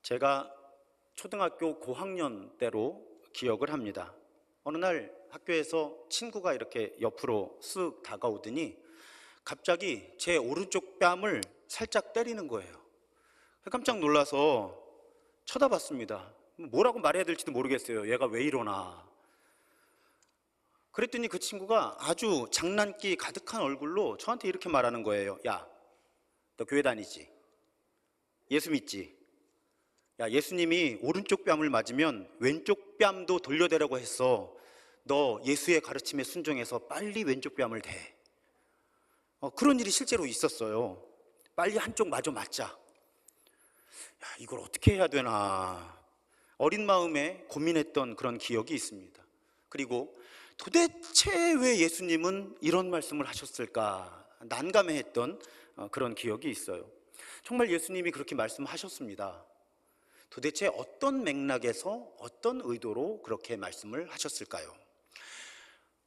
제가 초등학교 고학년 때로 기억을 합니다. 어느 날 학교에서 친구가 이렇게 옆으로 쓱 다가오더니 갑자기 제 오른쪽 뺨을 살짝 때리는 거예요. 깜짝 놀라서 쳐다봤습니다. 뭐라고 말해야 될지도 모르겠어요. 얘가 왜 이러나. 그랬더니 그 친구가 아주 장난기 가득한 얼굴로 저한테 이렇게 말하는 거예요. 야, 너 교회 다니지? 예수 믿지? 야, 예수님이 오른쪽 뺨을 맞으면 왼쪽 뺨도 돌려대라고 했어. 너 예수의 가르침에 순종해서 빨리 왼쪽 뺨을 대. 그런 일이 실제로 있었어요. 빨리 한쪽 마저 맞자. 야, 이걸 어떻게 해야 되나. 어린 마음에 고민했던 그런 기억이 있습니다. 그리고 도대체 왜 예수님은 이런 말씀을 하셨을까 난감해했던 그런 기억이 있어요. 정말 예수님이 그렇게 말씀하셨습니다. 도대체 어떤 맥락에서 어떤 의도로 그렇게 말씀을 하셨을까요?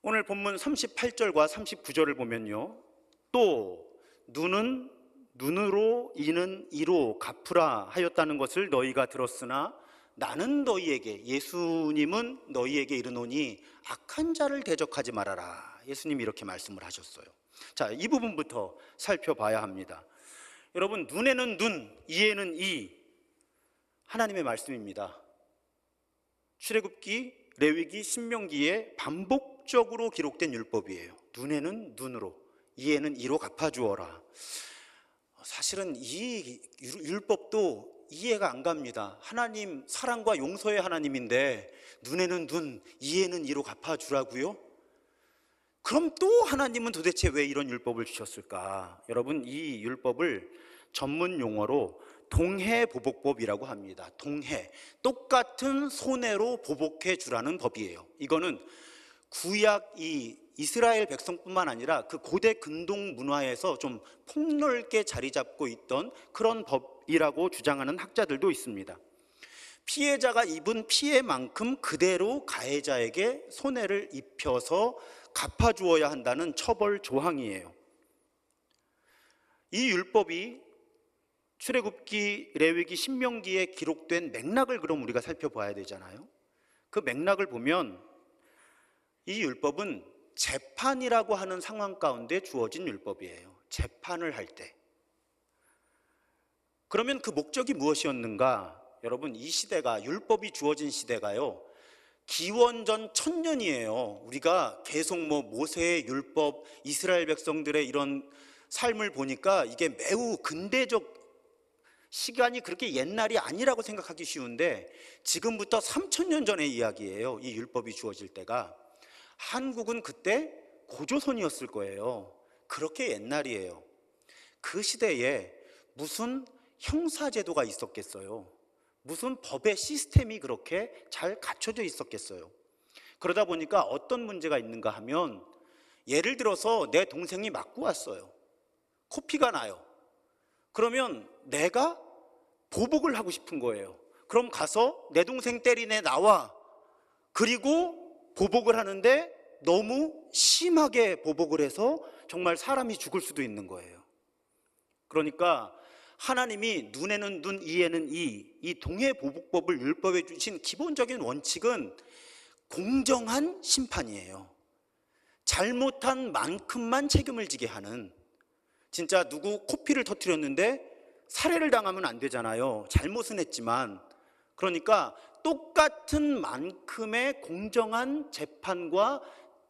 오늘 본문 38절과 39절을 보면요, 또 눈은 눈으로 이는 이로 갚으라 하였다는 것을 너희가 들었으나 나는 너희에게, 예수님은 너희에게 이르노니 악한 자를 대적하지 말아라. 예수님이 이렇게 말씀을 하셨어요. 자, 이 부분부터 살펴봐야 합니다. 여러분, 눈에는 눈, 이에는 이, 하나님의 말씀입니다. 출애굽기, 레위기, 신명기에 반복적으로 기록된 율법이에요. 눈에는 눈으로, 이에는 이로 갚아주어라. 사실은 이 율법도 이해가 안 갑니다. 하나님 사랑과 용서의 하나님인데 눈에는 눈, 이에는 이로 갚아주라고요? 그럼 또 하나님은 도대체 왜 이런 율법을 주셨을까? 여러분, 이 율법을 전문 용어로 동해보복법이라고 합니다. 동해, 똑같은 손해로 보복해 주라는 법이에요. 이거는 구약 이 이스라엘 백성뿐만 아니라 그 고대 근동 문화에서 좀 폭넓게 자리 잡고 있던 그런 법이라고 주장하는 학자들도 있습니다. 피해자가 입은 피해만큼 그대로 가해자에게 손해를 입혀서 갚아주어야 한다는 처벌 조항이에요. 이 율법이 출애굽기, 레위기, 신명기에 기록된 맥락을 그럼 우리가 살펴봐야 되잖아요. 그 맥락을 보면 이 율법은 재판이라고 하는 상황 가운데 주어진 율법이에요. 재판을 할 때. 그러면 그 목적이 무엇이었는가? 여러분, 이 시대가, 율법이 주어진 시대가요, 기원전 1000년이에요. 우리가 계속 모세의 율법, 이스라엘 백성들의 이런 삶을 보니까 이게 매우 근대적 시간이 그렇게 옛날이 아니라고 생각하기 쉬운데 지금부터 3000년 전의 이야기예요. 이 율법이 주어질 때가. 한국은 그때 고조선이었을 거예요. 그렇게 옛날이에요. 그 시대에 무슨 형사제도가 있었겠어요? 무슨 법의 시스템이 그렇게 잘 갖춰져 있었겠어요? 그러다 보니까 어떤 문제가 있는가 하면, 예를 들어서 내 동생이 맞고 왔어요. 코피가 나요. 그러면 내가 보복을 하고 싶은 거예요. 그럼 가서 내 동생 때리네 나와. 그리고 보복을 하는데 너무 심하게 보복을 해서 정말 사람이 죽을 수도 있는 거예요. 그러니까 하나님이 눈에는 눈, 이에는 이 동해보복법을 율법에 주신 기본적인 원칙은 공정한 심판이에요. 잘못한 만큼만 책임을 지게 하는, 진짜 누구 코피를 터뜨렸는데 살해를 당하면 안 되잖아요. 잘못은 했지만. 그러니까 똑같은 만큼의 공정한 재판과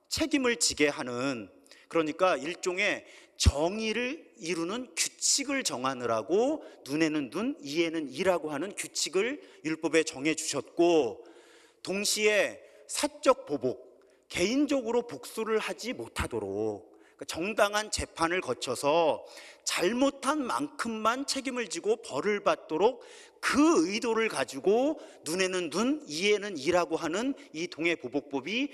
책임을 지게 하는, 그러니까 일종의 정의를 이루는 규칙을 정하느라고 눈에는 눈, 이에는 이라고 하는 규칙을 율법에 정해 주셨고, 동시에 사적 보복, 개인적으로 복수를 하지 못하도록 정당한 재판을 거쳐서 잘못한 만큼만 책임을 지고 벌을 받도록 그 의도를 가지고 눈에는 눈, 이에는 이라고 하는 이 동해보복법이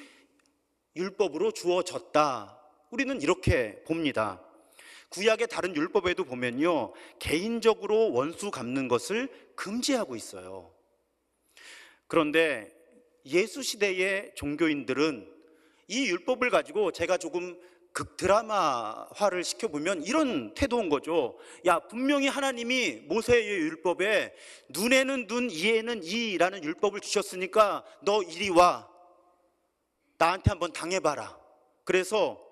율법으로 주어졌다. 우리는 이렇게 봅니다. 구약의 다른 율법에도 보면요, 개인적으로 원수 갚는 것을 금지하고 있어요. 그런데 예수 시대의 종교인들은 이 율법을 가지고, 제가 조금 극드라마화를 시켜보면 이런 태도인 거죠. 야, 분명히 하나님이 모세의 율법에 눈에는 눈, 이에는 이라는 율법을 주셨으니까 너 이리 와, 나한테 한번 당해봐라. 그래서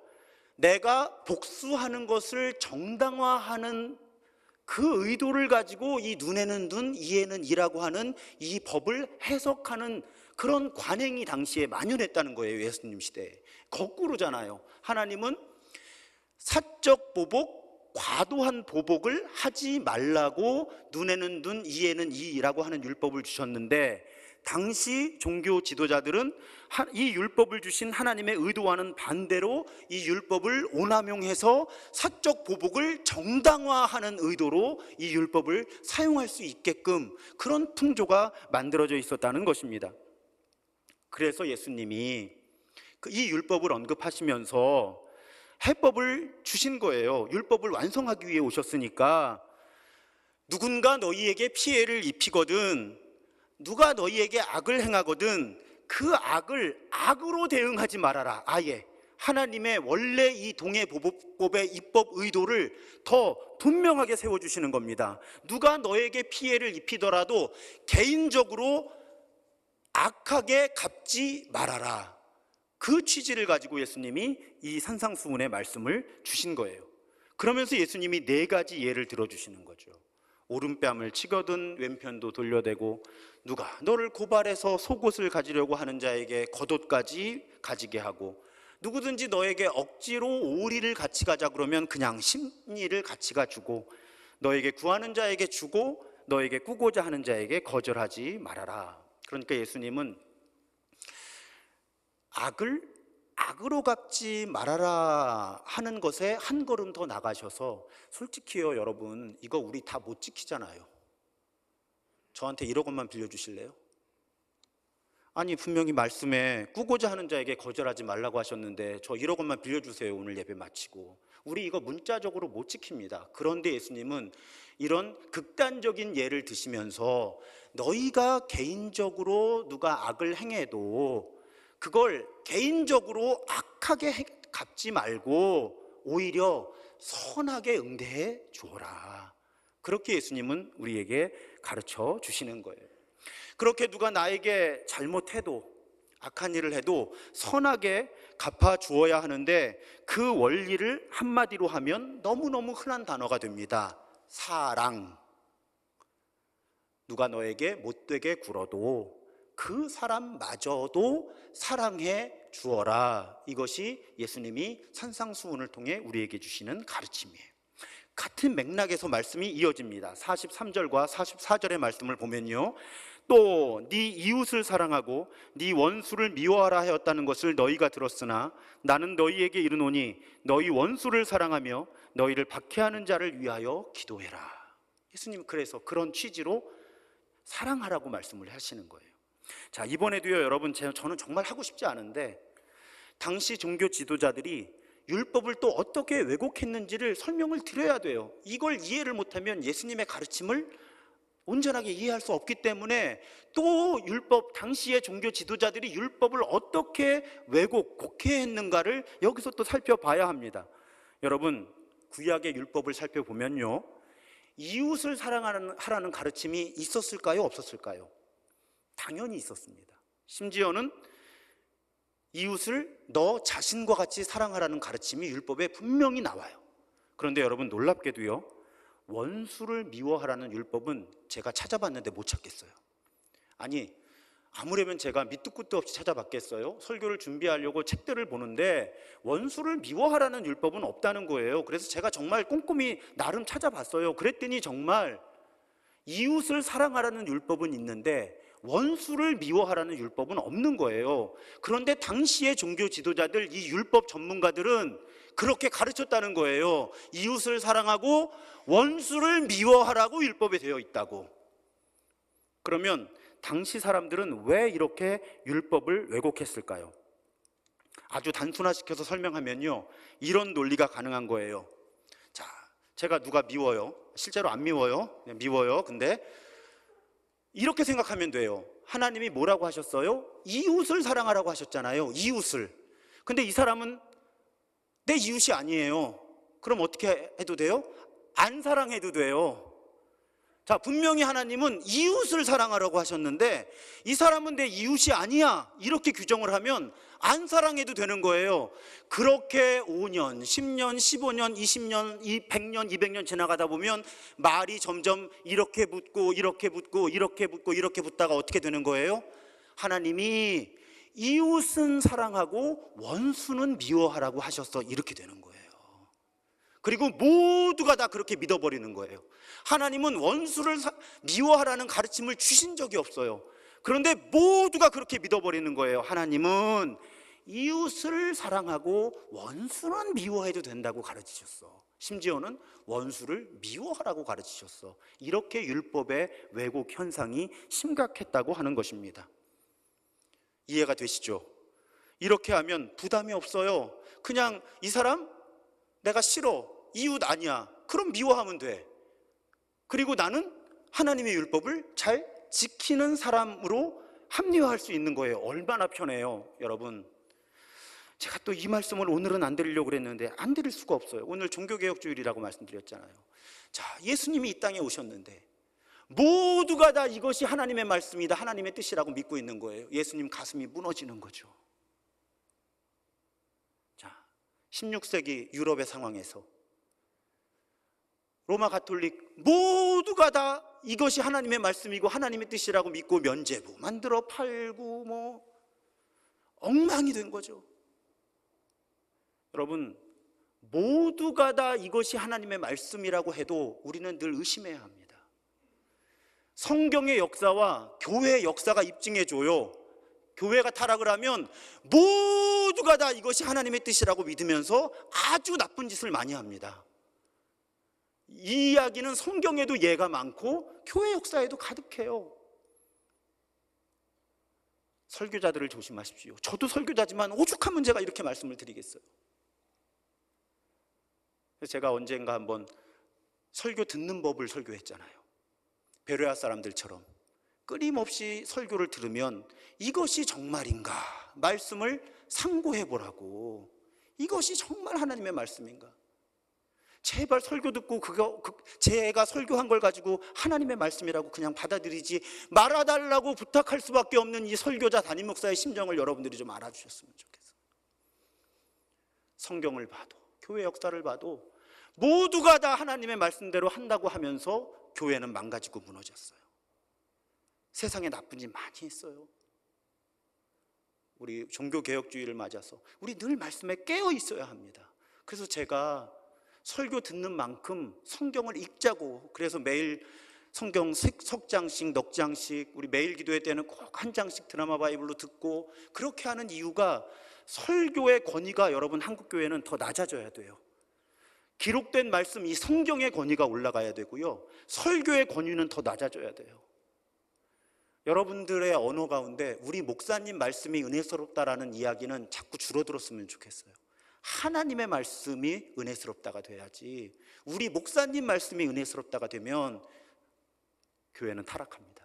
내가 복수하는 것을 정당화하는 그 의도를 가지고 이 눈에는 눈, 이에는 이라고 하는 이 법을 해석하는 그런 관행이 당시에 만연했다는 거예요. 예수님 시대에. 거꾸로잖아요. 하나님은 사적 보복, 과도한 보복을 하지 말라고 눈에는 눈, 이에는 이라고 하는 율법을 주셨는데, 당시 종교 지도자들은 이 율법을 주신 하나님의 의도와는 반대로 이 율법을 오남용해서 사적 보복을 정당화하는 의도로 이 율법을 사용할 수 있게끔 그런 풍조가 만들어져 있었다는 것입니다. 그래서 예수님이 이 율법을 언급하시면서 해법을 주신 거예요. 율법을 완성하기 위해 오셨으니까 누군가 너희에게 피해를 입히거든, 누가 너희에게 악을 행하거든 그 악을 악으로 대응하지 말아라. 아예 하나님의 원래 이 동해보복법의 입법 의도를 더 분명하게 세워주시는 겁니다. 누가 너에게 피해를 입히더라도 개인적으로 악하게 갚지 말아라. 그 취지를 가지고 예수님이 이 산상수훈의 말씀을 주신 거예요. 그러면서 예수님이 4가지 예를 들어주시는 거죠. 오른뺨을 치거든 왼편도 돌려대고, 누가 너를 고발해서 속옷을 가지려고 하는 자에게 겉옷까지 가지게 하고, 누구든지 너에게 억지로 오리를 같이 가자 그러면 그냥 심리를 같이 가주고, 너에게 구하는 자에게 주고 너에게 꾸고자 하는 자에게 거절하지 말아라. 그러니까 예수님은 악을 악으로 갚지 말아라 하는 것에 한 걸음 더 나가셔서, 솔직히요 여러분, 이거 우리 다 못 지키잖아요. 저한테 1억 원만 빌려주실래요? 아니 분명히 말씀에 꾸고자 하는 자에게 거절하지 말라고 하셨는데 저 1억 원만 빌려주세요 오늘 예배 마치고. 우리 이거 문자적으로 못 지킵니다. 그런데 예수님은 이런 극단적인 예를 드시면서 너희가 개인적으로 누가 악을 행해도 그걸 개인적으로 악하게 갚지 말고 오히려 선하게 응대해 주어라. 그렇게 예수님은 우리에게 가르쳐 주시는 거예요. 그렇게 누가 나에게 잘못해도, 악한 일을 해도 선하게 갚아 주어야 하는데, 그 원리를 한마디로 하면 너무너무 흔한 단어가 됩니다. 사랑. 누가 너에게 못되게 굴어도 그 사람마저도 사랑해 주어라. 이것이 예수님이 산상수훈을 통해 우리에게 주시는 가르침이에요. 같은 맥락에서 말씀이 이어집니다. 43절과 44절의 말씀을 보면요, 또 네 이웃을 사랑하고 네 원수를 미워하라 하였다는 것을 너희가 들었으나 나는 너희에게 이르노니 너희 원수를 사랑하며 너희를 박해하는 자를 위하여 기도해라. 예수님 그래서 그런 취지로 사랑하라고 말씀을 하시는 거예요. 자, 이번에도요 여러분, 저는 정말 하고 싶지 않은데 당시 종교 지도자들이 율법을 또 어떻게 왜곡했는지를 설명을 드려야 돼요. 이걸 이해를 못하면 예수님의 가르침을 온전하게 이해할 수 없기 때문에 또 율법, 당시의 종교 지도자들이 율법을 어떻게 왜곡, 곡해했는가를 여기서 또 살펴봐야 합니다. 여러분, 구약의 율법을 살펴보면요, 이웃을 사랑하라는 가르침이 있었을까요? 없었을까요? 당연히 있었습니다. 심지어는 이웃을 너 자신과 같이 사랑하라는 가르침이 율법에 분명히 나와요. 그런데 여러분, 놀랍게도요, 원수를 미워하라는 율법은 제가 찾아봤는데 못 찾겠어요. 아니, 아무래면 제가 밑도 끝도 없이 찾아봤겠어요? 설교를 준비하려고 책들을 보는데 원수를 미워하라는 율법은 없다는 거예요. 그래서 제가 정말 꼼꼼히 나름 찾아봤어요. 그랬더니 정말 이웃을 사랑하라는 율법은 있는데 원수를 미워하라는 율법은 없는 거예요. 그런데 당시의 종교 지도자들, 이 율법 전문가들은 그렇게 가르쳤다는 거예요. 이웃을 사랑하고 원수를 미워하라고 율법에 되어 있다고. 그러면 당시 사람들은 왜 이렇게 율법을 왜곡했을까요? 아주 단순화시켜서 설명하면요, 이런 논리가 가능한 거예요. 자, 제가 누가 미워요? 실제로 안 미워요. 그냥 미워요. 근데 이렇게 생각하면 돼요. 하나님이 뭐라고 하셨어요? 이웃을 사랑하라고 하셨잖아요. 이웃을. 근데 이 사람은 내 이웃이 아니에요. 그럼 어떻게 해도 돼요? 안 사랑해도 돼요. 자, 분명히 하나님은 이웃을 사랑하라고 하셨는데 이 사람은 내 이웃이 아니야 이렇게 규정을 하면 안 사랑해도 되는 거예요. 그렇게 5년, 10년, 15년, 20년, 100년, 200년 지나가다 보면 말이 점점 이렇게 붙고 이렇게 붙고 이렇게 붙고 이렇게 붙다가 어떻게 되는 거예요? 하나님이 이웃은 사랑하고 원수는 미워하라고 하셨어 이렇게 되는 거예요. 그리고 모두가 다 그렇게 믿어버리는 거예요. 하나님은 원수를 미워하라는 가르침을 주신 적이 없어요. 그런데 모두가 그렇게 믿어버리는 거예요. 하나님은 이웃을 사랑하고 원수는 미워해도 된다고 가르치셨어. 심지어는 원수를 미워하라고 가르치셨어. 이렇게 율법의 왜곡 현상이 심각했다고 하는 것입니다. 이해가 되시죠? 이렇게 하면 부담이 없어요. 그냥 이 사람 내가 싫어, 이웃 아니야, 그럼 미워하면 돼. 그리고 나는 하나님의 율법을 잘 지키는 사람으로 합리화할 수 있는 거예요. 얼마나 편해요, 여러분. 제가 또 이 말씀을 오늘은 안 드리려고 그랬는데 안 드릴 수가 없어요. 오늘 종교개혁주일이라고 말씀드렸잖아요. 자, 예수님이 이 땅에 오셨는데 모두가 다 이것이 하나님의 말씀이다, 하나님의 뜻이라고 믿고 있는 거예요. 예수님 가슴이 무너지는 거죠. 자, 16세기 유럽의 상황에서 로마 가톨릭 모두가 다 이것이 하나님의 말씀이고 하나님의 뜻이라고 믿고 면죄부 만들어 팔고 뭐 엉망이 된 거죠. 여러분, 모두가 다 이것이 하나님의 말씀이라고 해도 우리는 늘 의심해야 합니다. 성경의 역사와 교회의 역사가 입증해줘요. 교회가 타락을 하면 모두가 다 이것이 하나님의 뜻이라고 믿으면서 아주 나쁜 짓을 많이 합니다. 이 이야기는 성경에도 예가 많고 교회 역사에도 가득해요. 설교자들을 조심하십시오. 저도 설교자지만 오죽한 문제가 이렇게 말씀을 드리겠어요. 제가 언젠가 한번 설교 듣는 법을 설교했잖아요. 베레아 사람들처럼 끊임없이 설교를 들으면 이것이 정말인가 말씀을 상고해 보라고. 이것이 정말 하나님의 말씀인가? 제발 설교 듣고 제가 설교한 걸 가지고 하나님의 말씀이라고 그냥 받아들이지 말아달라고 부탁할 수밖에 없는 이 설교자 담임 목사의 심정을 여러분들이 좀 알아주셨으면 좋겠어요. 성경을 봐도 교회 역사를 봐도 모두가 다 하나님의 말씀대로 한다고 하면서 교회는 망가지고 무너졌어요. 세상에 나쁜 짓 많이 했어요. 우리 종교개혁주의를 맞아서 우리 늘 말씀에 깨어 있어야 합니다. 그래서 제가 설교 듣는 만큼 성경을 읽자고, 그래서 매일 성경 석 장씩 넉 장씩 우리 매일 기도회 때는 꼭 한 장씩 드라마 바이블로 듣고 그렇게 하는 이유가 설교의 권위가 여러분 한국 교회는 더 낮아져야 돼요. 기록된 말씀 이 성경의 권위가 올라가야 되고요. 설교의 권위는 더 낮아져야 돼요. 여러분들의 언어 가운데 우리 목사님 말씀이 은혜스럽다라는 이야기는 자꾸 줄어들었으면 좋겠어요. 하나님의 말씀이 은혜스럽다가 돼야지 우리 목사님 말씀이 은혜스럽다가 되면 교회는 타락합니다.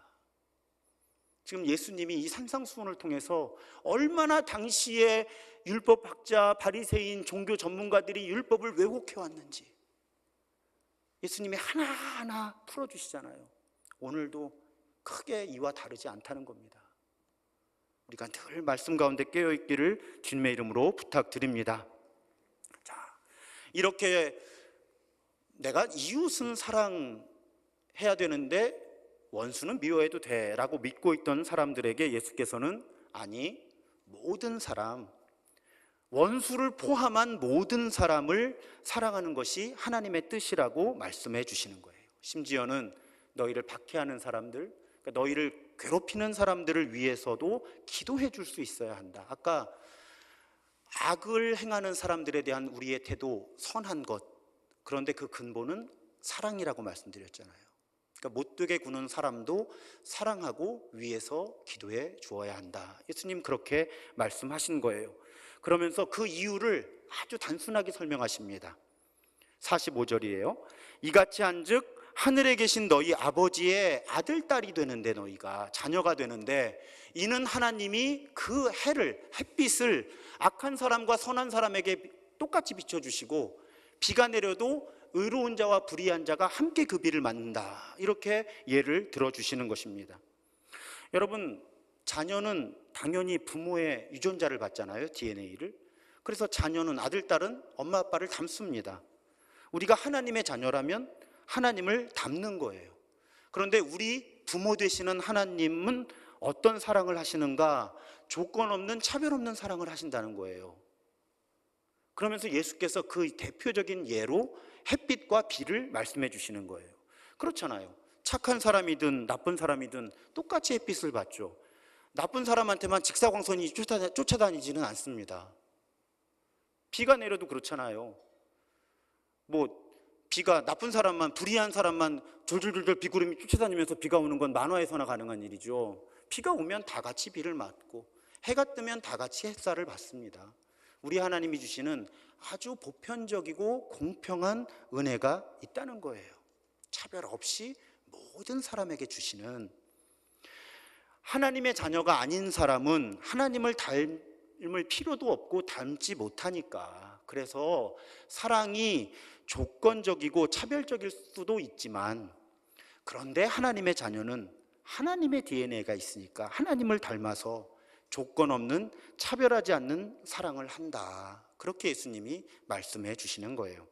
지금 예수님이 이 산상수훈을 통해서 얼마나 당시의 율법학자, 바리새인, 종교 전문가들이 율법을 왜곡해 왔는지 예수님이 하나하나 풀어주시잖아요. 오늘도 크게 이와 다르지 않다는 겁니다. 우리가 늘 말씀 가운데 깨어있기를 주님의 이름으로 부탁드립니다. 자, 이렇게 내가 이웃은 사랑해야 되는데 원수는 미워해도 돼 라고 믿고 있던 사람들에게 예수께서는 아니, 모든 사람, 원수를 포함한 모든 사람을 사랑하는 것이 하나님의 뜻이라고 말씀해 주시는 거예요. 심지어는 너희를 박해하는 사람들, 그러니까 너희를 괴롭히는 사람들을 위해서도 기도해 줄 수 있어야 한다. 아까 악을 행하는 사람들에 대한 우리의 태도, 선한 것, 그런데 그 근본은 사랑이라고 말씀드렸잖아요. 그러니까 못되게 구는 사람도 사랑하고 위해서 기도해 주어야 한다. 예수님 그렇게 말씀하신 거예요. 그러면서 그 이유를 아주 단순하게 설명하십니다. 45절이에요. 이같이 한즉 하늘에 계신 너희 아버지의 아들, 딸이 되는데, 너희가 자녀가 되는데, 이는 하나님이 그 햇빛을 악한 사람과 선한 사람에게 똑같이 비춰주시고 비가 내려도 의로운 자와 불의한 자가 함께 그 비를 맞는다, 이렇게 예를 들어주시는 것입니다. 여러분, 자녀는 당연히 부모의 유전자를 받잖아요, DNA를. 그래서 자녀는, 아들, 딸은 엄마 아빠를 닮습니다. 우리가 하나님의 자녀라면 하나님을 닮는 거예요. 그런데 우리 부모 되시는 하나님은 어떤 사랑을 하시는가? 조건 없는, 차별 없는 사랑을 하신다는 거예요. 그러면서 예수께서 그 대표적인 예로 햇빛과 비를 말씀해 주시는 거예요. 그렇잖아요. 착한 사람이든 나쁜 사람이든 똑같이 햇빛을 받죠. 나쁜 사람한테만 직사광선이 쫓아다니지는 않습니다. 비가 내려도 그렇잖아요. 비가 나쁜 사람만, 불의한 사람만 졸졸졸 비구름이 쫓아다니면서 비가 오는 건 만화에서나 가능한 일이죠. 비가 오면 다 같이 비를 맞고 해가 뜨면 다 같이 햇살을 받습니다. 우리 하나님이 주시는 아주 보편적이고 공평한 은혜가 있다는 거예요. 차별 없이 모든 사람에게 주시는. 하나님의 자녀가 아닌 사람은 하나님을 닮을 필요도 없고 닮지 못하니까, 그래서 사랑이 조건적이고 차별적일 수도 있지만, 그런데 하나님의 자녀는 하나님의 DNA가 있으니까 하나님을 닮아서 조건 없는, 차별하지 않는 사랑을 한다, 그렇게 예수님이 말씀해 주시는 거예요.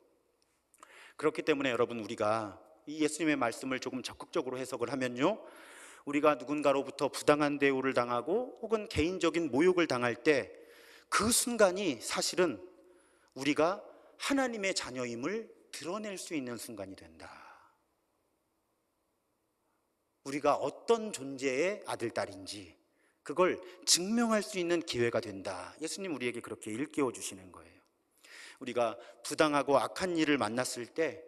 그렇기 때문에 여러분, 우리가 이 예수님의 말씀을 조금 적극적으로 해석을 하면요, 우리가 누군가로부터 부당한 대우를 당하고 혹은 개인적인 모욕을 당할 때 그 순간이 사실은 우리가 하나님의 자녀임을 드러낼 수 있는 순간이 된다. 우리가 어떤 존재의 아들, 딸인지 그걸 증명할 수 있는 기회가 된다. 예수님 우리에게 그렇게 일깨워 주시는 거예요. 우리가 부당하고 악한 일을 만났을 때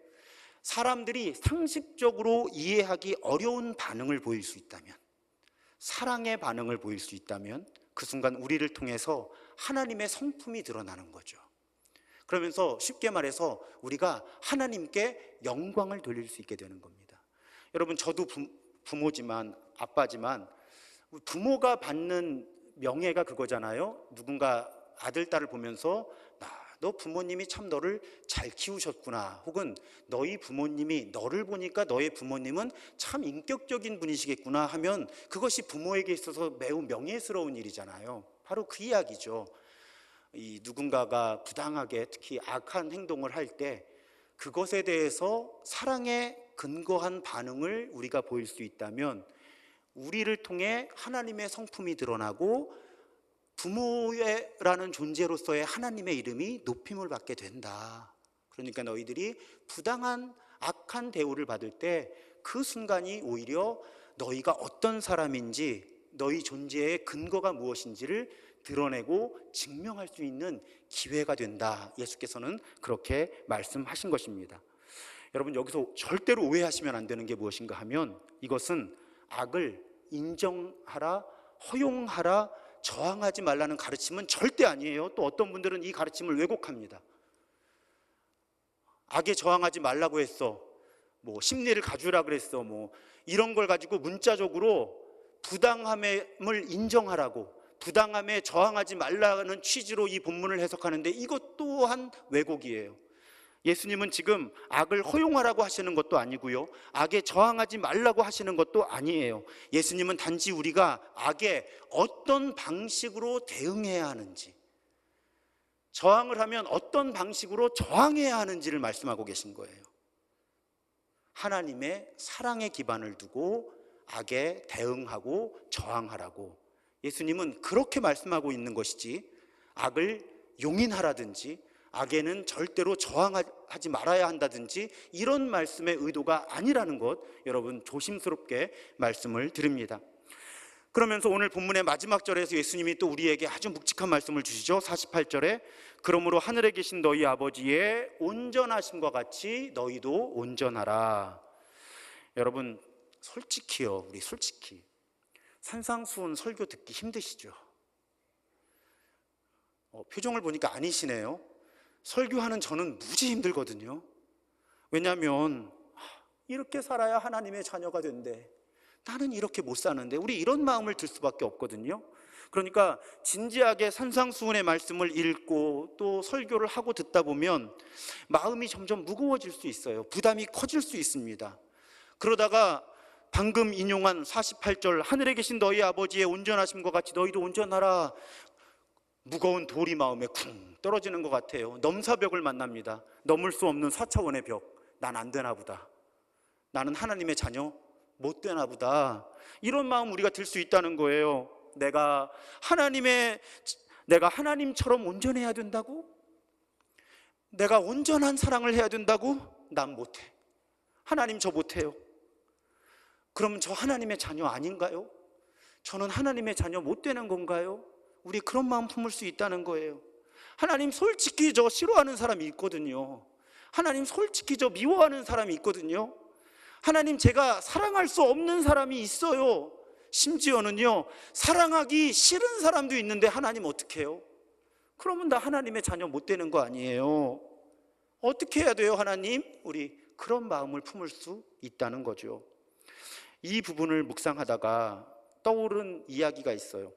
사람들이 상식적으로 이해하기 어려운 반응을 보일 수 있다면, 사랑의 반응을 보일 수 있다면 그 순간 우리를 통해서 하나님의 성품이 드러나는 거죠. 그러면서 쉽게 말해서 우리가 하나님께 영광을 돌릴 수 있게 되는 겁니다. 여러분, 저도 부모지만, 아빠지만 부모가 받는 명예가 그거잖아요. 누군가 아들, 딸을 보면서 너 부모님이 참 너를 잘 키우셨구나, 혹은 너희 부모님이 너를 보니까 너의 부모님은 참 인격적인 분이시겠구나 하면 그것이 부모에게 있어서 매우 명예스러운 일이잖아요. 바로 그 이야기죠. 이 누군가가 부당하게, 특히 악한 행동을 할 때 그것에 대해서 사랑에 근거한 반응을 우리가 보일 수 있다면 우리를 통해 하나님의 성품이 드러나고 부모라는 존재로서의 하나님의 이름이 높임을 받게 된다. 그러니까 너희들이 부당한 악한 대우를 받을 때 그 순간이 오히려 너희가 어떤 사람인지, 너희 존재의 근거가 무엇인지를 드러내고 증명할 수 있는 기회가 된다. 예수께서는 그렇게 말씀하신 것입니다. 여러분, 여기서 절대로 오해하시면 안 되는 게 무엇인가 하면, 이것은 악을 인정하라, 허용하라, 저항하지 말라는 가르침은 절대 아니에요. 또 어떤 분들은 이 가르침을 왜곡합니다. 악에 저항하지 말라고 했어, 심리를 가주라 그랬어, 이런 걸 가지고 문자적으로 부당함을 인정하라고, 부당함에 저항하지 말라는 취지로 이 본문을 해석하는데 이것 또한 왜곡이에요. 예수님은 지금 악을 허용하라고 하시는 것도 아니고요, 악에 저항하지 말라고 하시는 것도 아니에요. 예수님은 단지 우리가 악에 어떤 방식으로 대응해야 하는지, 저항을 하면 어떤 방식으로 저항해야 하는지를 말씀하고 계신 거예요. 하나님의 사랑의 기반을 두고 악에 대응하고 저항하라고 예수님은 그렇게 말씀하고 있는 것이지, 악을 용인하라든지 악에는 절대로 저항하지 말아야 한다든지 이런 말씀의 의도가 아니라는 것, 여러분 조심스럽게 말씀을 드립니다. 그러면서 오늘 본문의 마지막 절에서 예수님이 또 우리에게 아주 묵직한 말씀을 주시죠. 48절에 그러므로 하늘에 계신 너희 아버지의 온전하심과 같이 너희도 온전하라. 여러분 솔직히요, 우리 솔직히 산상수훈 설교 듣기 힘드시죠? 표정을 보니까 아니시네요. 설교하는 저는 무지 힘들거든요. 왜냐하면 이렇게 살아야 하나님의 자녀가 된대, 나는 이렇게 못 사는데, 우리 이런 마음을 들 수밖에 없거든요. 그러니까 진지하게 산상수훈의 말씀을 읽고 또 설교를 하고 듣다 보면 마음이 점점 무거워질 수 있어요. 부담이 커질 수 있습니다. 그러다가 방금 인용한 48절, 하늘에 계신 너희 아버지의 온전하심과 같이 너희도 온전하라, 무거운 돌이 마음에 쿵 떨어지는 것 같아요. 넘사벽을 만납니다. 넘을 수 없는 4차원의 벽. 난 안 되나 보다. 나는 하나님의 자녀 못 되나 보다. 이런 마음 우리가 들 수 있다는 거예요. 내가 하나님처럼 온전해야 된다고? 내가 온전한 사랑을 해야 된다고? 난 못해. 하나님 저 못해요. 그럼 저 하나님의 자녀 아닌가요? 저는 하나님의 자녀 못 되는 건가요? 우리 그런 마음 품을 수 있다는 거예요. 하나님 솔직히 저 싫어하는 사람이 있거든요. 하나님 솔직히 저 미워하는 사람이 있거든요. 하나님 제가 사랑할 수 없는 사람이 있어요. 심지어는요, 사랑하기 싫은 사람도 있는데 하나님 어떻게 해요? 그러면 나 하나님의 자녀 못 되는 거 아니에요? 어떻게 해야 돼요, 하나님? 우리 그런 마음을 품을 수 있다는 거죠. 이 부분을 묵상하다가 떠오른 이야기가 있어요.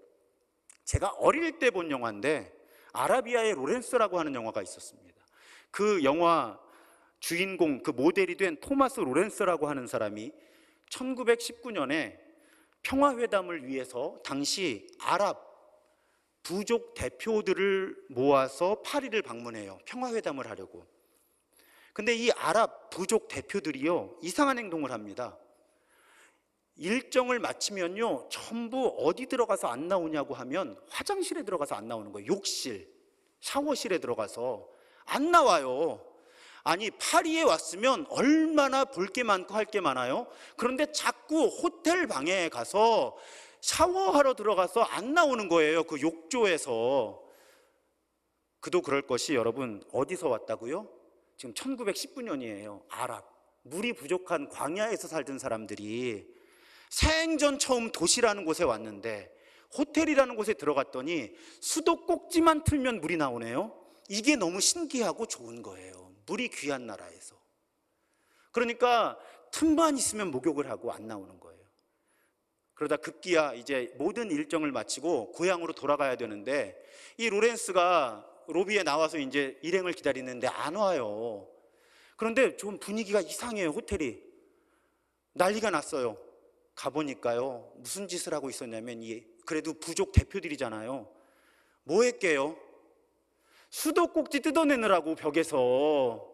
제가 어릴 때 본 영화인데 아라비아의 로렌스라고 하는 영화가 있었습니다. 그 영화 주인공, 그 모델이 된 토마스 로렌스라고 하는 사람이 1919년에 평화회담을 위해서 당시 아랍 부족 대표들을 모아서 파리를 방문해요. 평화회담을 하려고. 근데 이 아랍 부족 대표들이요, 이상한 행동을 합니다. 일정을 마치면요, 전부 어디 들어가서 안 나오냐고 하면 화장실에 들어가서 안 나오는 거예요. 욕실, 샤워실에 들어가서 안 나와요. 아니, 파리에 왔으면 얼마나 볼 게 많고 할 게 많아요. 그런데 자꾸 호텔 방에 가서 샤워하러 들어가서 안 나오는 거예요. 그 욕조에서. 그도 그럴 것이, 여러분 어디서 왔다고요? 지금 1919년이에요. 아랍, 물이 부족한 광야에서 살던 사람들이 생전 처음 도시라는 곳에 왔는데 호텔이라는 곳에 들어갔더니 수도꼭지만 틀면 물이 나오네요. 이게 너무 신기하고 좋은 거예요. 물이 귀한 나라에서. 그러니까 틈만 있으면 목욕을 하고 안 나오는 거예요. 그러다 급기야 이제 모든 일정을 마치고 고향으로 돌아가야 되는데 이 로렌스가 로비에 나와서 이제 일행을 기다리는데 안 와요. 그런데 좀 분위기가 이상해요. 호텔이 난리가 났어요. 가보니까요, 무슨 짓을 하고 있었냐면, 그래도 부족 대표들이잖아요. 뭐 했게요? 수도꼭지 뜯어내느라고 벽에서.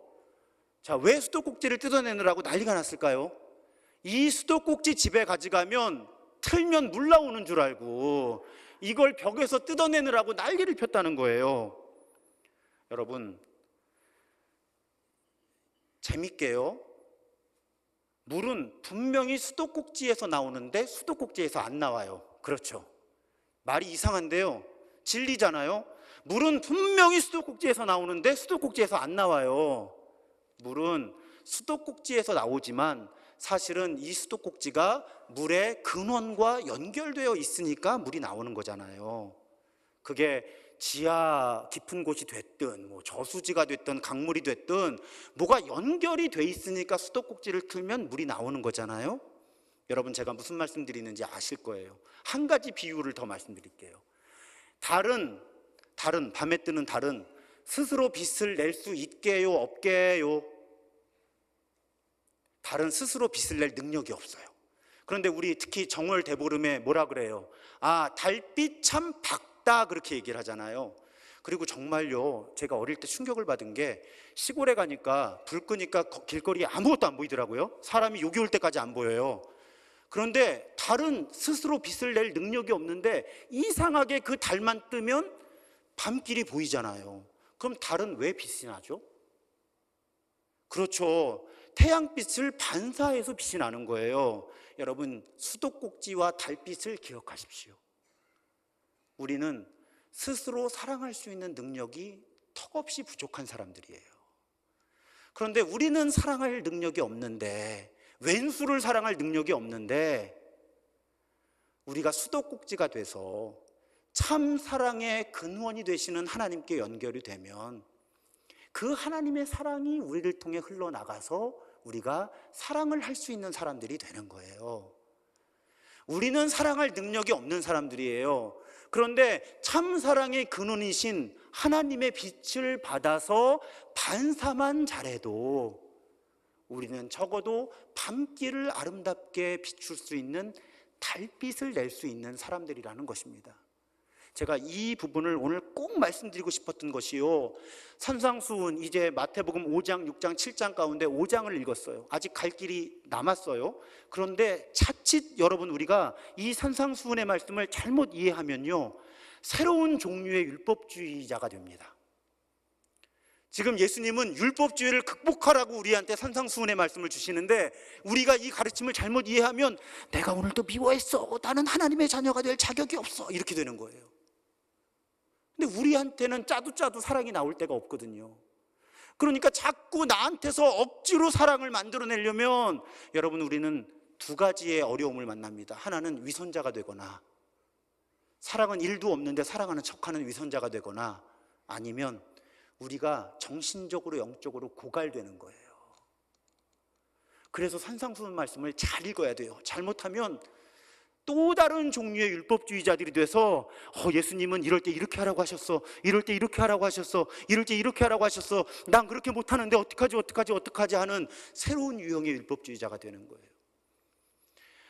자, 왜 수도꼭지를 뜯어내느라고 난리가 났을까요? 이 수도꼭지 집에 가져가면 틀면 물 나오는 줄 알고 이걸 벽에서 뜯어내느라고 난리를 폈다는 거예요. 여러분, 재밌게요, 물은 분명히 수도꼭지에서 나오는데 수도꼭지에서 안 나와요. 그렇죠? 말이 이상한데요, 진리잖아요. 물은 분명히 수도꼭지에서 나오는데 수도꼭지에서 안 나와요. 물은 수도꼭지에서 나오지만 사실은 이 수도꼭지가 물의 근원과 연결되어 있으니까 물이 나오는 거잖아요. 그게 지하 깊은 곳이 됐든 뭐 저수지가 됐든 강물이 됐든 뭐가 연결이 돼 있으니까 수도꼭지를 틀면 물이 나오는 거잖아요. 여러분, 제가 무슨 말씀 드리는지 아실 거예요. 한 가지 비유를 더 말씀드릴게요. 밤에 뜨는 달은 스스로 빛을 낼 수 있게요, 없게요? 달은 스스로 빛을 낼 능력이 없어요. 그런데 우리 특히 정월 대보름에 뭐라 그래요? 아, 달빛 참 밝다, 그렇게 얘기를 하잖아요. 그리고 정말요, 제가 어릴 때 충격을 받은 게 시골에 가니까 불 끄니까 길거리에 아무것도 안 보이더라고요. 사람이 여기 올 때까지 안 보여요. 그런데 달은 스스로 빛을 낼 능력이 없는데 이상하게 그 달만 뜨면 밤길이 보이잖아요. 그럼 달은 왜 빛이 나죠? 그렇죠. 태양빛을 반사해서 빛이 나는 거예요. 여러분, 수도꼭지와 달빛을 기억하십시오. 우리는 스스로 사랑할 수 있는 능력이 턱없이 부족한 사람들이에요. 그런데 우리는 사랑할 능력이 없는데, 왼수를 사랑할 능력이 없는데, 우리가 수도꼭지가 돼서 참 사랑의 근원이 되시는 하나님께 연결이 되면 그 하나님의 사랑이 우리를 통해 흘러나가서 우리가 사랑을 할 수 있는 사람들이 되는 거예요. 우리는 사랑할 능력이 없는 사람들이에요. 그런데 참사랑의 근원이신 하나님의 빛을 받아서 반사만 잘해도 우리는 적어도 밤길을 아름답게 비출 수 있는 달빛을 낼 수 있는 사람들이라는 것입니다. 제가 이 부분을 오늘 꼭 말씀드리고 싶었던 것이요, 산상수훈 이제 마태복음 5장, 6장, 7장 가운데 5장을 읽었어요. 아직 갈 길이 남았어요. 그런데 자칫 여러분 우리가 이 산상수훈의 말씀을 잘못 이해하면요, 새로운 종류의 율법주의자가 됩니다. 지금 예수님은 율법주의를 극복하라고 우리한테 산상수훈의 말씀을 주시는데, 우리가 이 가르침을 잘못 이해하면 내가 오늘도 미워했어, 나는 하나님의 자녀가 될 자격이 없어, 이렇게 되는 거예요. 근데 우리한테는 짜도 사랑이 나올 때가 없거든요. 그러니까 자꾸 나한테서 억지로 사랑을 만들어내려면 여러분 우리는 두 가지의 어려움을 만납니다. 하나는 위선자가 되거나, 사랑은 일도 없는데 사랑하는 척하는 위선자가 되거나, 아니면 우리가 정신적으로 영적으로 고갈되는 거예요. 그래서 산상수훈 말씀을 잘 읽어야 돼요. 잘못하면 또 다른 종류의 율법주의자들이 돼서 예수님은 이럴 때 이렇게 하라고 하셨어, 이럴 때 이렇게 하라고 하셨어, 이럴 때 이렇게 하라고 하셨어, 난 그렇게 못하는데 어떡하지 하는 새로운 유형의 율법주의자가 되는 거예요.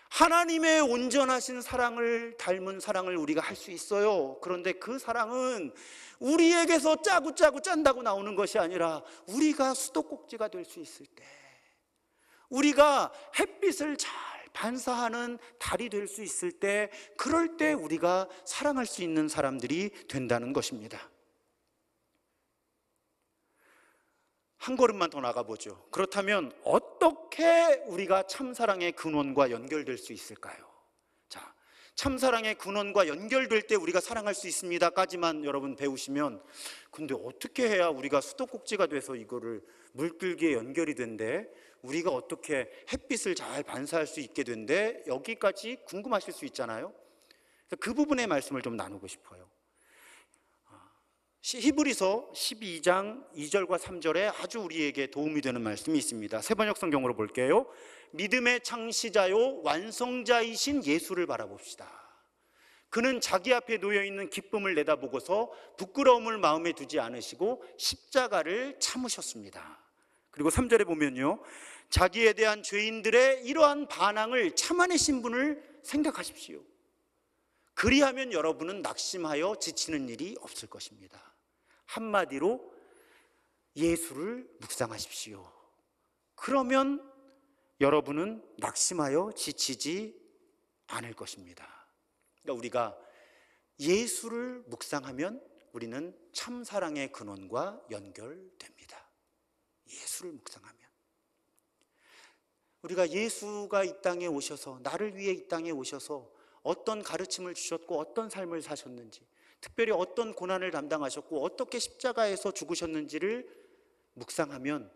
하나님의 온전하신 사랑을 닮은 사랑을 우리가 할 수 있어요. 그런데 그 사랑은 우리에게서 짜고 짠다고 나오는 것이 아니라 우리가 수도꼭지가 될 수 있을 때, 우리가 햇빛을 잘 반사하는 달이 될 수 있을 때, 그럴 때 우리가 사랑할 수 있는 사람들이 된다는 것입니다. 한 걸음만 더 나가보죠. 그렇다면 어떻게 우리가 참사랑의 근원과 연결될 수 있을까요? 자, 참사랑의 근원과 연결될 때 우리가 사랑할 수 있습니다까지만 여러분 배우시면, 근데 어떻게 해야 우리가 수도꼭지가 돼서 이거를 물줄기에 연결이 된대, 우리가 어떻게 햇빛을 잘 반사할 수 있게 된대, 여기까지 궁금하실 수 있잖아요. 그 부분의 말씀을 좀 나누고 싶어요. 히브리서 12장 2절과 3절에 아주 우리에게 도움이 되는 말씀이 있습니다. 새번역 성경으로 볼게요. 믿음의 창시자요 완성자이신 예수를 바라봅시다. 그는 자기 앞에 놓여있는 기쁨을 내다보고서 부끄러움을 마음에 두지 않으시고 십자가를 참으셨습니다. 그리고 3절에 보면요, 자기에 대한 죄인들의 이러한 반항을 참아내신 분을 생각하십시오. 그리하면 여러분은 낙심하여 지치는 일이 없을 것입니다. 한마디로 예수를 묵상하십시오. 그러면 여러분은 낙심하여 지치지 않을 것입니다. 그러니까 우리가 예수를 묵상하면 우리는 참사랑의 근원과 연결됩니다. 예수를 묵상하면 우리가 예수가 이 땅에 오셔서, 나를 위해 이 땅에 오셔서 어떤 가르침을 주셨고 어떤 삶을 사셨는지, 특별히 어떤 고난을 담당하셨고 어떻게 십자가에서 죽으셨는지를 묵상하면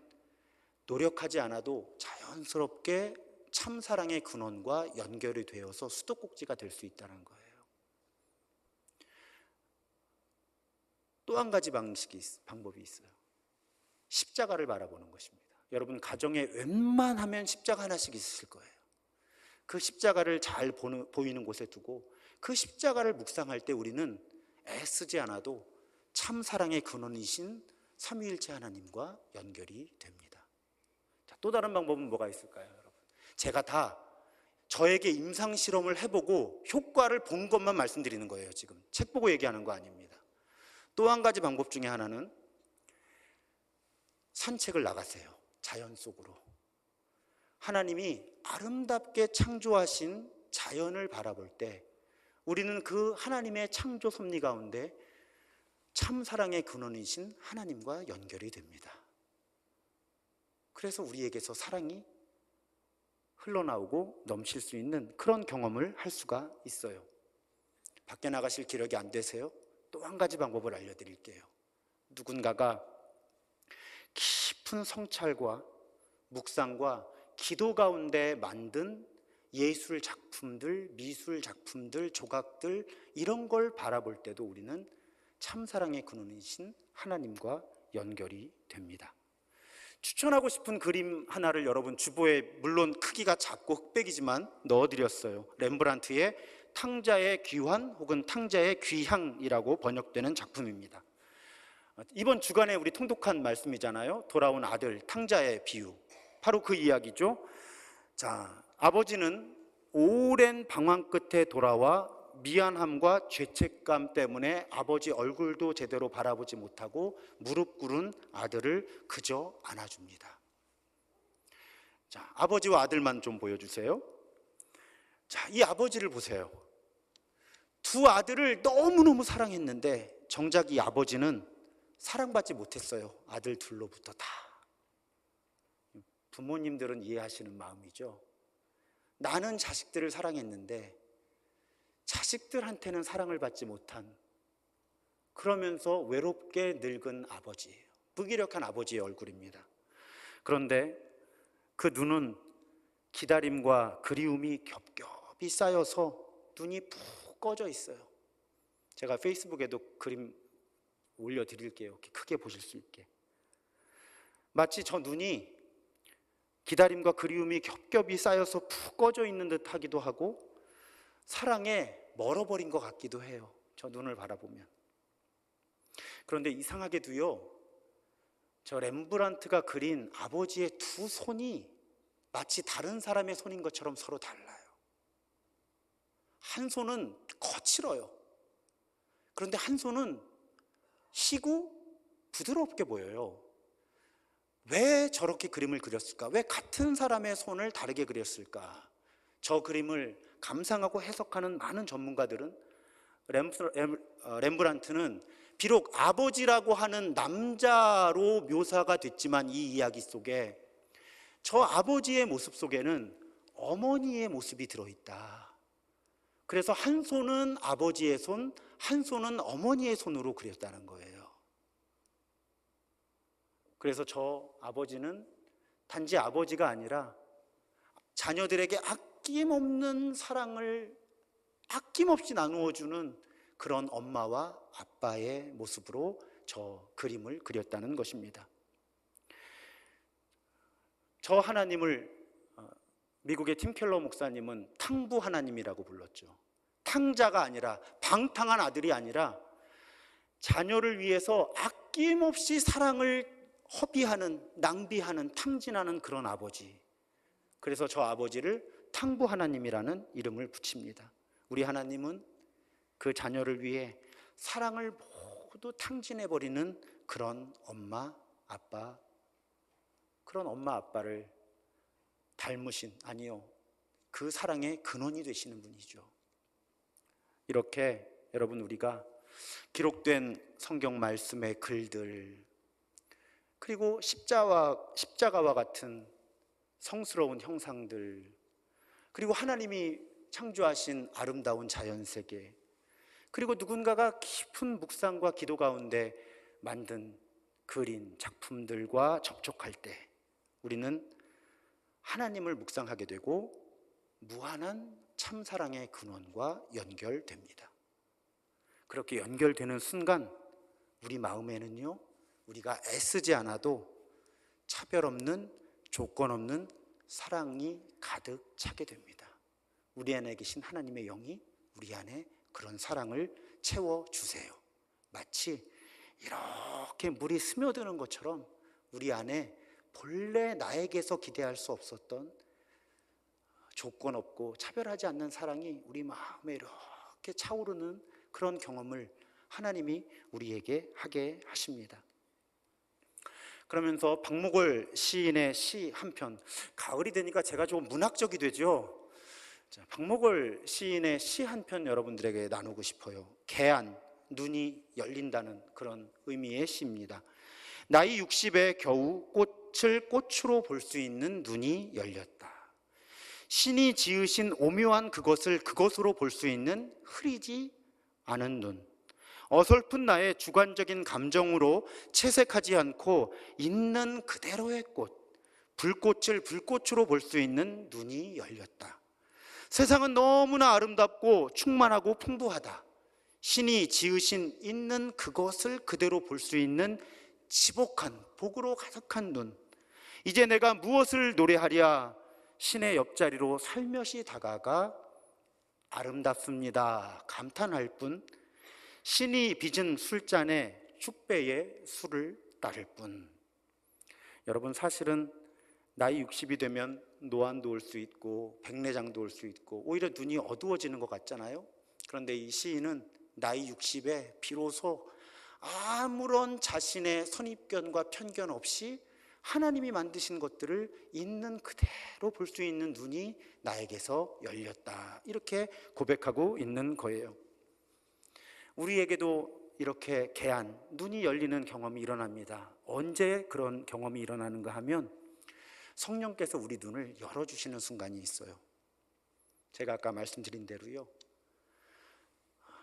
노력하지 않아도 자연스럽게 참사랑의 근원과 연결이 되어서 수도꼭지가 될 수 있다는 거예요. 또 한 가지 방법이 있어요. 십자가를 바라보는 것입니다. 여러분 가정에 웬만하면 십자가 하나씩 있으실 거예요. 그 십자가를 잘 보이는 곳에 두고 그 십자가를 묵상할 때 우리는 애쓰지 않아도 참사랑의 근원이신 삼위일체 하나님과 연결이 됩니다. 자, 또 다른 방법은 뭐가 있을까요, 여러분? 제가 다 저에게 임상실험을 해보고 효과를 본 것만 말씀드리는 거예요. 지금 책 보고 얘기하는 거 아닙니다. 또 한 가지 방법 중에 하나는 산책을 나가세요. 자연 속으로. 하나님이 아름답게 창조하신 자연을 바라볼 때 우리는 그 하나님의 창조 섭리 가운데 참사랑의 근원이신 하나님과 연결이 됩니다. 그래서 우리에게서 사랑이 흘러나오고 넘칠 수 있는 그런 경험을 할 수가 있어요. 밖에 나가실 기력이 안 되세요? 또 한 가지 방법을 알려드릴게요. 누군가가 깊은 성찰과 묵상과 기도 가운데 만든 예술 작품들, 미술 작품들, 조각들, 이런 걸 바라볼 때도 우리는 참사랑의 근원이신 하나님과 연결이 됩니다. 추천하고 싶은 그림 하나를 여러분 주보에, 물론 크기가 작고 흑백이지만 넣어드렸어요. 렘브란트의 탕자의 귀환 혹은 탕자의 귀향이라고 번역되는 작품입니다. 이번 주간에 우리 통독한 말씀이잖아요. 돌아온 아들 탕자의 비유, 바로 그 이야기죠. 자, 아버지는 오랜 방황 끝에 돌아와 미안함과 죄책감 때문에 아버지 얼굴도 제대로 바라보지 못하고 무릎 꿇은 아들을 그저 안아줍니다. 자, 아버지와 아들만 좀 보여주세요. 자, 이 아버지를 보세요. 두 아들을 너무너무 사랑했는데 정작 이 아버지는 사랑받지 못했어요. 아들 둘로부터 다. 부모님들은 이해하시는 마음이죠. 나는 자식들을 사랑했는데 자식들한테는 사랑을 받지 못한, 그러면서 외롭게 늙은 아버지예요. 무기력한 아버지의 얼굴입니다. 그런데 그 눈은 기다림과 그리움이 겹겹이 쌓여서 눈이 푹 꺼져 있어요. 제가 페이스북에도 그림 올려드릴게요. 이렇게 크게 보실 수 있게. 마치 저 눈이 기다림과 그리움이 겹겹이 쌓여서 푹 꺼져 있는 듯 하기도 하고 사랑에 멀어버린 것 같기도 해요. 저 눈을 바라보면. 그런데 이상하게도요, 저 렘브란트가 그린 아버지의 두 손이 마치 다른 사람의 손인 것처럼 서로 달라요. 한 손은 거칠어요. 그런데 한 손은 희고 부드럽게 보여요. 왜 저렇게 그림을 그렸을까? 왜 같은 사람의 손을 다르게 그렸을까? 저 그림을 감상하고 해석하는 많은 전문가들은 렘브란트는 비록 아버지라고 하는 남자로 묘사가 됐지만 이 이야기 속에 저 아버지의 모습 속에는 어머니의 모습이 들어있다. 그래서 한 손은 아버지의 손, 한 손은 어머니의 손으로 그렸다는 거예요. 그래서 저 아버지는 단지 아버지가 아니라 자녀들에게 아낌없는 사랑을 아낌없이 나누어주는 그런 엄마와 아빠의 모습으로 저 그림을 그렸다는 것입니다. 저 하나님을 미국의 팀 켈러 목사님은 탕부 하나님이라고 불렀죠. 탕자가 아니라, 방탕한 아들이 아니라 자녀를 위해서 아낌없이 사랑을 허비하는, 낭비하는, 탕진하는 그런 아버지. 그래서 저 아버지를 탕부 하나님이라는 이름을 붙입니다. 우리 하나님은 그 자녀를 위해 사랑을 모두 탕진해버리는 그런 엄마, 아빠, 그런 엄마, 아빠를 닮으신, 아니요, 그 사랑의 근원이 되시는 분이죠. 이렇게 여러분, 우리가 기록된 성경 말씀의 글들, 그리고 십자가와 같은 성스러운 형상들, 그리고 하나님이 창조하신 아름다운 자연세계, 그리고 누군가가 깊은 묵상과 기도 가운데 만든 그린 작품들과 접촉할 때 우리는 하나님을 묵상하게 되고 무한한 참사랑의 근원과 연결됩니다. 그렇게 연결되는 순간 우리 마음에는요, 우리가 애쓰지 않아도 차별 없는, 조건 없는 사랑이 가득 차게 됩니다. 우리 안에 계신 하나님의 영이 우리 안에 그런 사랑을 채워주세요. 마치 이렇게 물이 스며드는 것처럼 우리 안에 본래 나에게서 기대할 수 없었던 조건 없고 차별하지 않는 사랑이 우리 마음에 이렇게 차오르는 그런 경험을 하나님이 우리에게 하게 하십니다. 그러면서 박목월 시인의 시 한 편, 가을이 되니까 제가 좀 문학적이 되죠. 자, 박목월 시인의 시 한 편 여러분들에게 나누고 싶어요. 개안, 눈이 열린다는 그런 의미의 시입니다. 나이 60에 겨우 꽃을 꽃으로 볼 수 있는 눈이 열렸다. 신이 지으신 오묘한 그것을 그것으로 볼 수 있는 흐리지 않은 눈. 어설픈 나의 주관적인 감정으로 채색하지 않고 있는 그대로의 꽃, 불꽃을 불꽃으로 볼 수 있는 눈이 열렸다. 세상은 너무나 아름답고 충만하고 풍부하다. 신이 지으신 있는 그것을 그대로 볼 수 있는 지복한, 복으로 가득한 눈. 이제 내가 무엇을 노래하랴. 신의 옆자리로 살며시 다가가 아름답습니다 감탄할 뿐, 신이 빚은 술잔에 축배에 술을 따를 뿐. 여러분, 사실은 나이 60이 되면 노안도 올 수 있고 백내장도 올 수 있고 오히려 눈이 어두워지는 것 같잖아요. 그런데 이 시인은 나이 60에 비로소 아무런 자신의 선입견과 편견 없이 하나님이 만드신 것들을 있는 그대로 볼 수 있는 눈이 나에게서 열렸다, 이렇게 고백하고 있는 거예요. 우리에게도 이렇게 개안, 눈이 열리는 경험이 일어납니다. 언제 그런 경험이 일어나는가 하면 성령께서 우리 눈을 열어주시는 순간이 있어요. 제가 아까 말씀드린 대로요,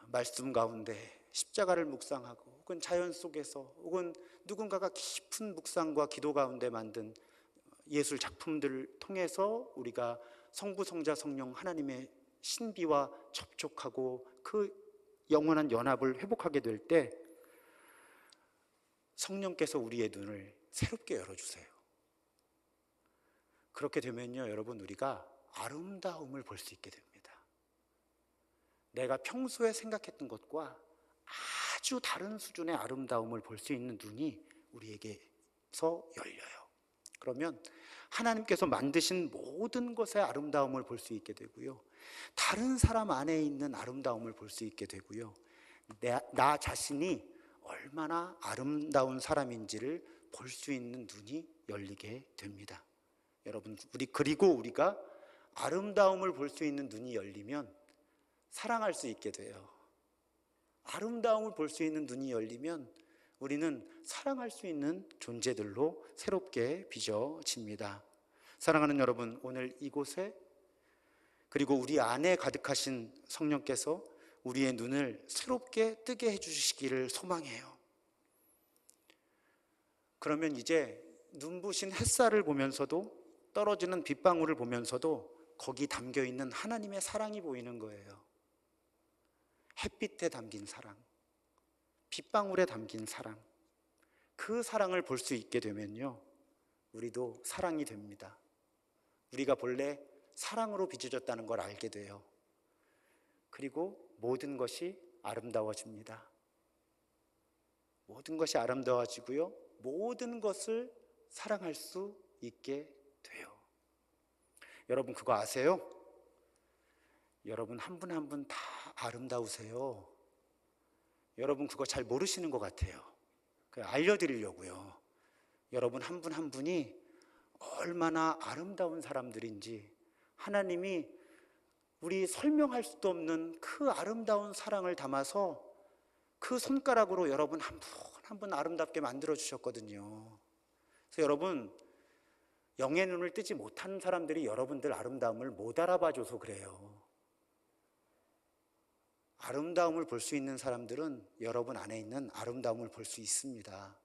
말씀 가운데 십자가를 묵상하고 혹은 자연 속에서 혹은 누군가가 깊은 묵상과 기도 가운데 만든 예술 작품들을 통해서 우리가 성부, 성자, 성령 하나님의 신비와 접촉하고 그 영원한 연합을 회복하게 될 때 성령께서 우리의 눈을 새롭게 열어주세요. 그렇게 되면요, 여러분, 우리가 아름다움을 볼 수 있게 됩니다. 내가 평소에 생각했던 것과 아주 다른 수준의 아름다움을 볼 수 있는 눈이 우리에게서 열려요. 그러면 하나님께서 만드신 모든 것의 아름다움을 볼 수 있게 되고요, 다른 사람 안에 있는 아름다움을 볼 수 있게 되고요, 나 자신이 얼마나 아름다운 사람인지를 볼 수 있는 눈이 열리게 됩니다. 여러분, 그리고 우리가 아름다움을 볼 수 있는 눈이 열리면 사랑할 수 있게 돼요. 아름다움을 볼 수 있는 눈이 열리면 우리는 사랑할 수 있는 존재들로 새롭게 빚어집니다. 사랑하는 여러분, 오늘 이곳에 그리고 우리 안에 가득하신 성령께서 우리의 눈을 새롭게 뜨게 해주시기를 소망해요. 그러면 이제 눈부신 햇살을 보면서도, 떨어지는 빗방울을 보면서도 거기 담겨있는 하나님의 사랑이 보이는 거예요. 햇빛에 담긴 사랑, 빗방울에 담긴 사랑, 그 사랑을 볼 수 있게 되면요, 우리도 사랑이 됩니다. 우리가 본래 사랑으로 빚어졌다는 걸 알게 돼요. 그리고 모든 것이 아름다워집니다. 모든 것이 아름다워지고요, 모든 것을 사랑할 수 있게 돼요. 여러분, 그거 아세요? 여러분 한 분 한 분 다 아름다우세요. 여러분 그거 잘 모르시는 것 같아요. 알려드리려고요. 여러분 한 분 한 분이 얼마나 아름다운 사람들인지, 하나님이 우리 설명할 수도 없는 그 아름다운 사랑을 담아서 그 손가락으로 여러분 한 분 한 분 아름답게 만들어 주셨거든요. 그래서 여러분, 영의 눈을 뜨지 못한 사람들이 여러분들 아름다움을 못 알아봐줘서 그래요. 아름다움을 볼 수 있는 사람들은 여러분 안에 있는 아름다움을 볼 수 있습니다.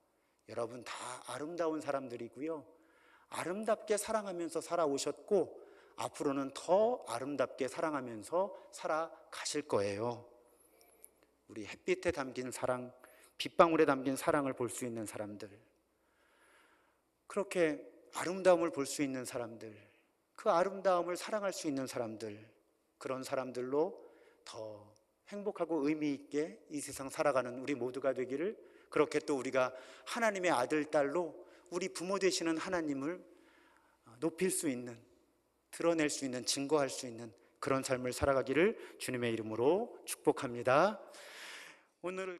여러분 다 아름다운 사람들이고요, 아름답게 사랑하면서 살아오셨고 앞으로는 더 아름답게 사랑하면서 살아가실 거예요. 우리 햇빛에 담긴 사랑, 빗방울에 담긴 사랑을 볼 수 있는 사람들, 그렇게 아름다움을 볼 수 있는 사람들, 그 아름다움을 사랑할 수 있는 사람들, 그런 사람들로 더 행복하고 의미 있게 이 세상 살아가는 우리 모두가 되기를, 그렇게 또 우리가 하나님의 아들, 딸로 우리 부모 되시는 하나님을 높일 수 있는, 드러낼 수 있는, 증거할 수 있는 그런 삶을 살아가기를 주님의 이름으로 축복합니다. 오늘